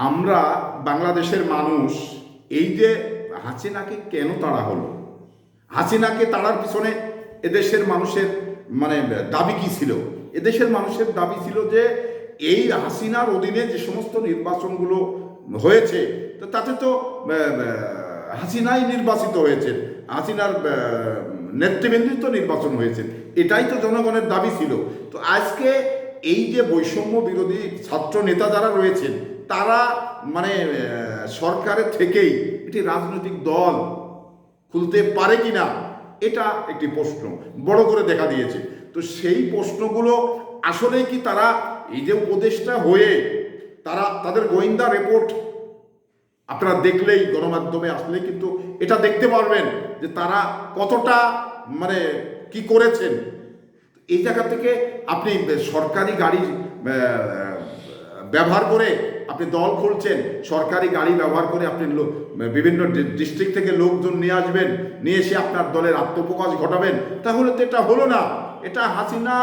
আমরা বাংলাদেশের মানুষ এই যে হাসিনাকে কেন তাড়া হলো, হাসিনাকে তাড়ার পিছনে এদেশের মানুষের দাবি কি ছিল? এদেশের মানুষের দাবি ছিল যে এই হাসিনার অধীনে যে সমস্ত নির্বাচনগুলো হয়েছে তো তাতে তো হাসিনাই নির্বাচিত হয়েছেন, হাসিনার নেতৃবৃন্দই তো নির্বাচন হয়েছে, এটাই তো জনগণের দাবি ছিল। তো আজকে এই যে বৈষম্য বিরোধী ছাত্র নেতা যারা রয়েছেন তারা সরকারের থেকেই একটি রাজনৈতিক দল খুলতে পারে কিনা, এটা একটি প্রশ্ন বড় করে দেখা দিয়েছে। তো সেই প্রশ্নগুলো আসলেই কি তারা এই যে উপদেষ্টা হয়ে তারা তাদের গোয়েন্দা রিপোর্ট আপনারা দেখলেই গণমাধ্যমে আসলে কিন্তু এটা দেখতে পারবেন যে তারা কতটা কি করেছেন। এই জায়গা থেকে আপনি সরকারি গাড়ি ব্যবহার করে আপনি দল খুলছেন, সরকারি গাড়ি ব্যবহার করে আপনি বিভিন্ন ডিস্ট্রিক্ট থেকে লোকজন নিয়ে আসবেন, নিয়ে এসে আপনার দলের আত্মপ্রকাশ ঘটাবেন, তাহলে তো এটা হলো না। এটা হাসিনা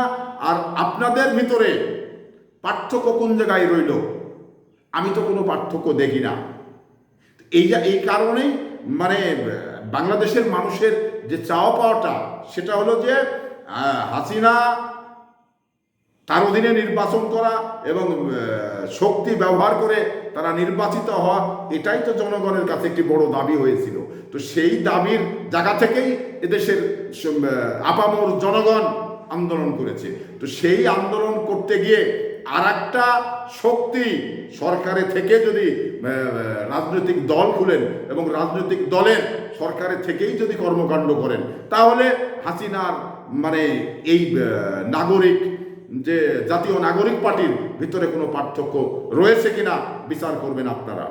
আর আপনাদের ভিতরে পার্থক্য কোন জায়গায় রইল? আমি তো কোনো পার্থক্য দেখি না। এই কারণেই বাংলাদেশের মানুষের যে চাওয়া পাওয়াটা সেটা হলো যে হাসিনা তার অধীনে নির্বাচন করা এবং শক্তি ব্যবহার করে তারা নির্বাচিত হওয়া, এটাই তো জনগণের কাছে একটি বড় দাবি হয়েছিল। তো সেই দাবির জায়গা থেকেই এদেশের আপামর জনগণ আন্দোলন করেছে। তো সেই আন্দোলন করতে গিয়ে আর একটা শক্তি সরকারে থেকে যদি রাজনৈতিক দল খুলেন এবং রাজনৈতিক দলের সরকারে থেকেই যদি কর্মকাণ্ড করেন, তাহলে হাসিনার এই নাগরিক যে জাতীয় নাগরিক পার্টির ভিতরে কোনো পার্থক্য রয়েছে কিনা বিচার করবেন আপনারা।